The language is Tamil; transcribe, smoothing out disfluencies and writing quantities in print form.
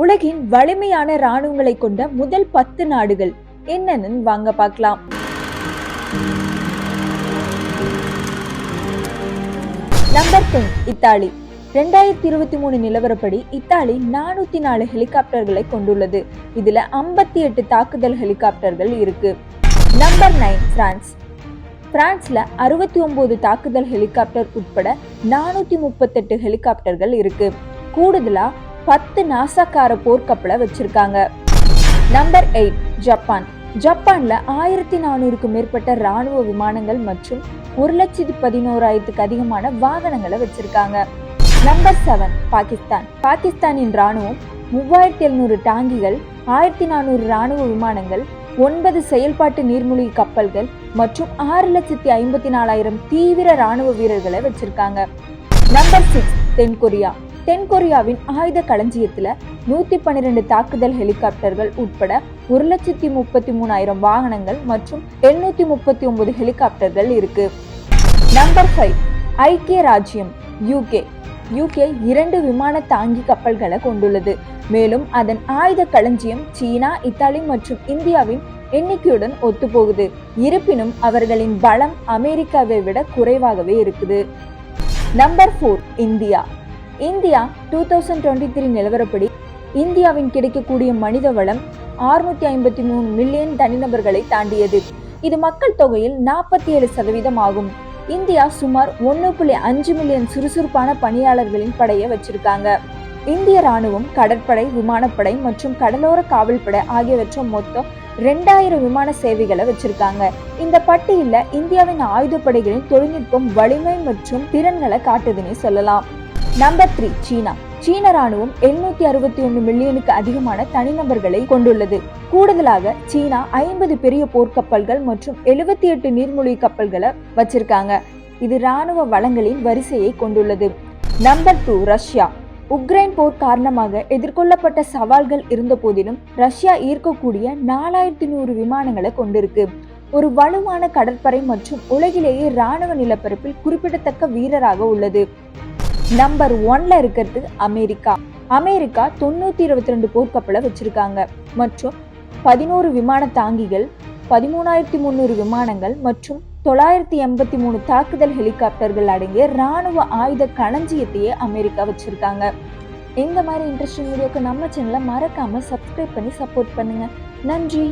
உலகின் வலிமையான ராணுவங்களை கொண்ட முதல் 10 நாடுகள் என்னன்னு வாங்க பார்க்கலாம். Number 10 Italy. 2023 நிலவரப்படி இத்தாலி 404 ஹெலிகாப்டர்களை கொண்டுள்ளது. இதுல 58 தாக்குதல் ஹெலிகாப்டர்கள் இருக்கு. Number 9 France. பிரான்ஸ்ல 69 தாக்குதல் ஹெலிகாப்டர் உட்பட 438 ஹெலிகாப்டர்கள் இருக்கு. கூடுதலா 10 நாசாக்கார போர்க்கப்பலை வச்சிருக்காங்க. Number 8 Japan. ஜப்பான்ல 1400க்கும் மேற்பட்ட ராணுவ விமானங்கள் மற்றும் 1,11,000க்கு அதிகமான வாகனங்களை வச்சிருக்காங்க. நம்பர் 7 பாகிஸ்தான். பாகிஸ்தானின் ராணுவம் 3700 டாங்கிகள், 1400 ராணுவ விமானங்கள், 9 செயல்பாட்டு நீர்மூழ்கி கப்பல்கள் மற்றும் 6,54,000 தீவிர ராணுவ வீரர்களை வச்சிருக்காங்க. நம்பர் 6 தென்கொரியா. தென்கொரியாவின் ஆயுத களஞ்சியத்துல 112 தாக்குதல் ஹெலிகாப்டர்கள் உட்பட 1,33,000 வாகனங்கள் மற்றும் 839 ஹெலிகாப்டர்கள் இருக்கு. நம்பர் 5 ஐக்கிய ராஜ்யம் யூகே. 2 விமான தாங்கி கப்பல்களை கொண்டுள்ளது. மேலும் அதன் ஆயுத களஞ்சியம் சீனா, இத்தாலி மற்றும் இந்தியாவின் எண்ணிக்கையுடன் ஒத்துப்போகுது. இருப்பினும் அவர்களின் பலம் அமெரிக்காவை விட குறைவாகவே இருக்குது. Number 4 India. இந்தியா 2023 நிலவரப்படி இந்தியாவின் கிடைக்கக்கூடிய மனித வளம் 653 மில்லியன் தனிநபர்களை தாண்டியது. இது மக்கள் தொகையில் 47% ஆகும். இந்தியா சுமார் 1.5 மில்லியன் சுறுசுறுப்பான பணியாளர்களின் படையை வச்சிருக்காங்க. இந்திய ராணுவம் கடற்படை, விமானப்படை மற்றும் கடலோர காவல்படை ஆகியவற்றை மொத்தம் 2000 விமான சேவைகளை வச்சிருக்காங்க. இந்த பட்டியல இந்தியாவின் ஆயுதப்படைகளின் தொழில்நுட்பம், வலிமை மற்றும் திறன்களை காட்டுதுன்னு சொல்லலாம். நம்பர் 3 சீனா. சீன ராணுவம் 761 மில்லியனுக்கு அதிகமான தனிநபர்களை கொண்டுள்ளது. கூடுதலாக சீனா 50 பெரிய போர்க்கப்பல்கள் மற்றும் 78 நீர்மூழ்கி கப்பல்களை வச்சிருக்காங்க. இது ராணுவ வளங்களின் வரிசையை கொண்டுள்ளது. Number 2 Russia. உக்ரைன் போர் காரணமாக எதிர்கொள்ளப்பட்ட சவால்கள் இருந்த போதிலும் ரஷ்யா ஈர்க்கக்கூடிய 4100 விமானங்களை கொண்டிருக்கு. ஒரு வலுவான கடற்படை மற்றும் உலகிலேயே ராணுவ நிலப்பரப்பில் குறிப்பிடத்தக்க வீரராக உள்ளது. நம்பர் 1ல இருக்கிறது அமெரிக்கா. அமெரிக்கா 922 போர்க்கப்பலை வச்சிருக்காங்க மற்றும் 11 விமான தாங்கிகள், 13,300 விமானங்கள் மற்றும் 983 தாக்குதல் ஹெலிகாப்டர்கள் அடங்கிய ராணுவ ஆயுத களஞ்சியத்தையே அமெரிக்கா வச்சிருக்காங்க. இந்த மாதிரி இன்ட்ரெஸ்டிங் வீடியோக்கு நம்ம சேனலை மறக்காம சப்ஸ்கிரைப் பண்ணி சப்போர்ட் பண்ணுங்க. நன்றி.